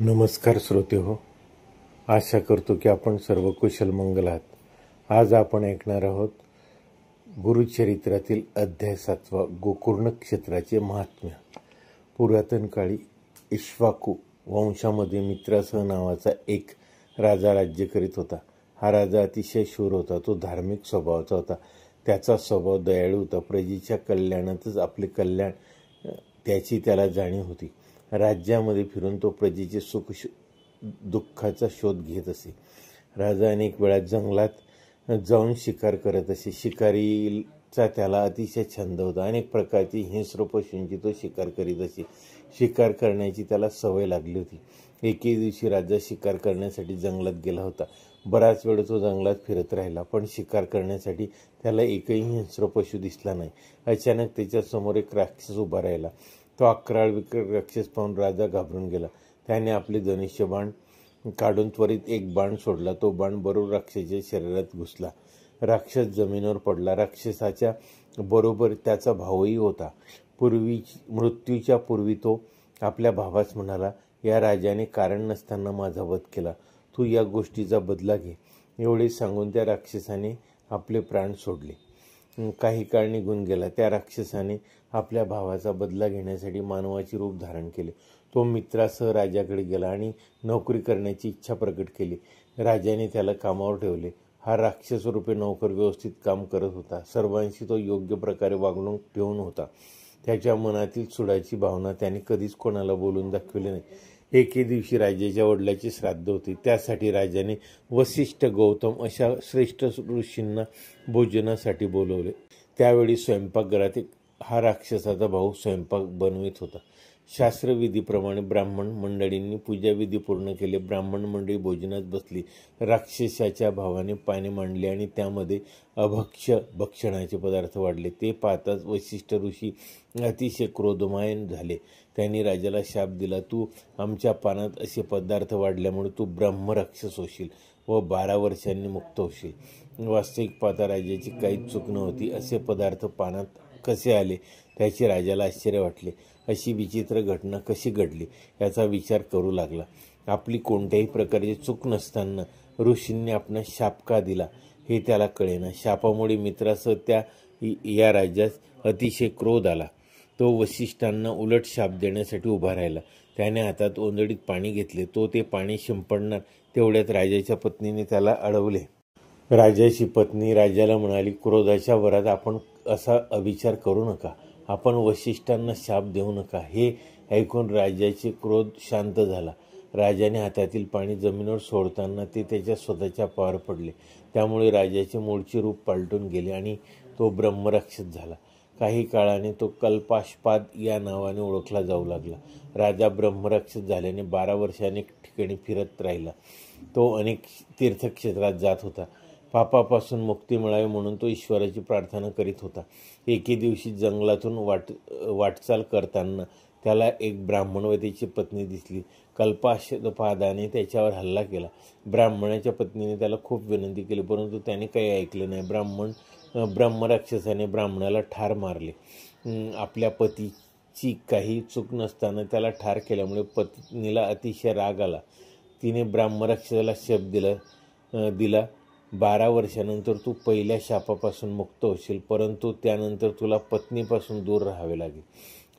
नमस्कार श्रोते हो, आशा करतो की आपण सर्व कुशल मंगल आहात. आज आपण ऐकणार आहोत गुरुचरित्रातील अध्याय 7 गोकर्ण क्षेत्राचे महात्म्य. पुरातन काळी इक्ष्वाकू वंशामध्ये मित्रासह नावाचा एक राजा राज्य करीत होता. हा राजा अतिशय शूर होता. तो धार्मिक स्वभावाचा होता. त्याचा स्वभाव दयाळू होता. प्रजेच्या कल्याणातच आपले कल्याण त्याची त्याला जाणीव होती. राज्यामध्ये फिरून तो प्रजेचे सुख दुःखाचा शोध घेत असे. राजा अनेक वेळा जंगलात जाऊन शिकार करत असे. शिकारीचा त्याला अतिशय छंद होता. अनेक प्रकारची हिंस्र पशूंची तो शिकार करीत असे. शिकार करण्याची त्याला सवय लागली होती. एके दिवशी राजा शिकार करण्यासाठी जंगलात गेला होता. बराच वेळ तो जंगलात फिरत राहिला, पण शिकार करण्यासाठी त्याला एकही हिंस्र पशु दिसला नाही. अचानक त्याच्या समोर एक राक्षस उभा राहिला. तो अक्राळ विक्राळ राक्षस पाहून राजा घाबरून गेला. त्याने आपले धनुष्य बाण काढून त्वरित एक बाण सोडला. तो बाण बरोबर राक्षसाच्या शरीरात घुसला. राक्षस जमिनीवर पडला. राक्षसाच्या बरोबर त्याचा भाऊही होता. मृत्यूच्या पूर्वी तो आपल्या भावास म्हणाला, या राजाने कारण नसताना माझा वध केला. तू या गोष्टीचा बदला घे. एवढे सांगून त्या राक्षसाने आपले प्राण सोडले. काही काळ निघून गेला. त्या राक्षसाने आपल्या भावाचा बदला घेण्यासाठी मानवाचे रूप धारण केले. तो मित्रासह राजाकडे गेला आणि नोकरी करण्याची इच्छा प्रकट केली. राजाने त्याला कामावर ठेवले. हा राक्षस रूपे नोकर व्यवस्थित काम करत होता. सर्वांशी तो योग्य प्रकारे वागणूक ठेवून होता. त्याच्या मनातील सुडाची भावना त्याने कधीच कोणाला बोलून दाखविली नाही. एके दिवशी राजाच्या वडिलांची श्राद्ध होती. त्यासाठी राजाने वसिष्ठ, गौतम अशा श्रेष्ठ ऋषींना भोजनासाठी बोलवले. त्यावेळी स्वयंपाकघरात हा राक्षसाचा भाऊ स्वयंपाक बनवित होता. शास्त्रविधीप्रमाणे ब्राह्मण मंडळींनी पूजाविधी पूर्ण केले. ब्राह्मण मंडळी भोजनात बसली. राक्षसाच्या भावाने पाणी मांडले आणि त्यामध्ये अभक्ष्य भक्षणाचे पदार्थ वाढले. ते पाहताच वसिष्ठ ऋषी अतिशय क्रोधमायन झाले. त्यांनी राजाला शाप दिला, तू आमच्या पानात असे पदार्थ वाढल्यामुळे तू ब्रह्मराक्षस होशील व 12 वर्षांनी मुक्त होशील. वास्तविक पाहता राजाची काहीच चूक नव्हती. असे पदार्थ पानात कसे आले त्याचे राजाला आश्चर्य वाटले. अशी विचित्र घटना कशी घडली याचा विचार करू लागला. आपली कोणत्याही प्रकारची चूक नसताना ऋषींनी आपणास शाप का दिला हे त्याला कळेना. शापामुळे मित्रासह या राजास अतिशय क्रोध आला. तो वसिष्ठांना उलट शाप देण्यासाठी उभा राहिला. त्याने हातात ओंजळीत पाणी घेतले. तो ते पाणी शिंपडणार तेवढ्यात राजाच्या पत्नीने त्याला अडवले. राजाची पत्नी राजाला म्हणाली, क्रोधाच्या भरात आपण असा अविचार करू नका. आपण वसिष्ठांना शाप देऊ नका. हे ऐकून राजाचे क्रोध शांत झाला. राजाने हातातील पाणी जमिनीवर सोडताना ते त्याच्या स्वतःच्या पायावर पडले. त्यामुळे राजाचे मूळचे रूप पालटून गेले आणि तो ब्रह्मराक्षस झाला. काही काळाने तो कल्पाशपाद या नावाने ओळखला जाऊ लागला. राजा ब्रह्मराक्षस झाल्याने 12 वर्षे अनेक ठिकाणी फिरत राहिला. तो अनेक तीर्थक्षेत्रात जात होता. पापापासून मुक्ती मिळावी म्हणून तो ईश्वराची प्रार्थना करीत होता. एके दिवशी जंगलातून वाटचाल करताना त्याला एक ब्राह्मण व त्याची पत्नी दिसली. कल्पाशपादाने त्याच्यावर हल्ला केला. ब्राह्मणाच्या पत्नीने त्याला खूप विनंती केली, परंतु त्याने काही ऐकले नाही. ब्रह्मराक्षसाने ब्राह्मणाला ठार मारले. आपल्या पतीची काही चूक नसताना त्याला ठार केल्यामुळे पत्नीला अतिशय राग आला. तिने ब्रह्मराक्षसाला शाप दिला 12 वर्षानंतर तू पहिल्या शापापासून मुक्त होशील, परंतु त्यानंतर तुला पत्नीपासून दूर राहावे लागेल.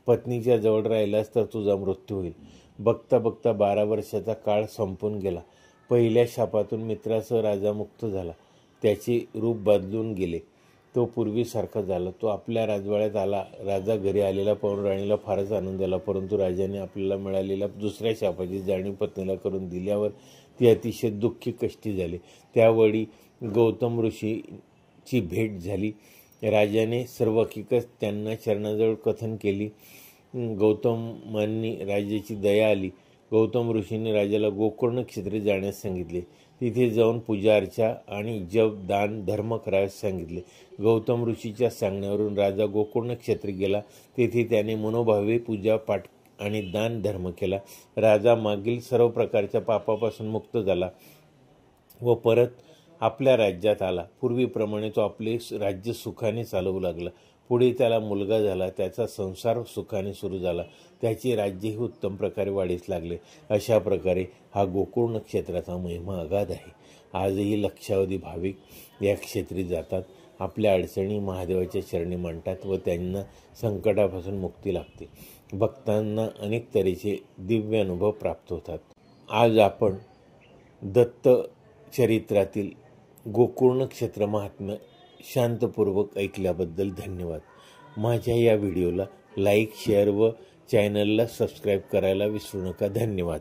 पत्नीच्या जवळ राहिलास तर तुझा मृत्यू होईल. बघता बघता 12 वर्षाचा काळ संपून गेला. पहिल्या शापातून मित्रासह राजा मुक्त झाला. त्याचे रूप बदलून गेले. तो पूर्वीसारखा झाला. तो आपल्या राजवाड्यात आला. राजा घरी आलेला पाहून राणीला फारच आनंद झाला, परंतु राजाने आपल्याला मिळालेल्या दुसऱ्या शापाची जाणीव पत्नीला करून दिल्यावर ती अतिशय दुःखी कष्टी झाली. त्यावेळी गौतम ऋषीची भेट झाली. राजाने सर्व हकीकत त्यांना चरणाजवळ कथन केली. गौतमांनी राजाची दया आली. गौतम ऋषींनी राजाला गोकर्ण क्षेत्री जाण्यास सांगितले. तिथे जाऊन पूजा अर्चा आणि जप, दान, धर्म करायला सांगितले. गौतम ऋषीच्या सांगण्यावरून राजा गोकर्ण क्षेत्री गेला. तेथे त्याने मनोभावे पूजा पाठ आणि दान धर्म केला. राजा मागील सर्व प्रकारच्या पापापासून मुक्त झाला व परत आपल्या राज्यात आला. पूर्वीप्रमाणे तो आपले राज्य सुखाने चालवू लागला. पुढे त्याला मुलगा झाला, त्याचा संसार सुखाने सुरू झाला, त्याचे राज्यही उत्तम प्रकारे वाढीस लागले. अशा प्रकारे हा गोकुळ नक्षत्राचा महिमा अगाध आहे. आजही लक्षावधी भाविक या क्षेत्री जातात, आपल्या अडचणी महादेवाच्या चरणी मांडतात व त्यांना संकटापासून मुक्ती लाभते. भक्तांना अनेक तऱ्हेचे दिव्य अनुभव प्राप्त होतात. आज आपण दत्त चरित्रातील गोकुळ नक्षत्र महात्म्य शांतपूर्वक ऐकल्याबद्दल धन्यवाद. माझ्या या व्हिडिओला लाईक, शेअर व चॅनलला सबस्क्राईब करायला विसरू नका. धन्यवाद.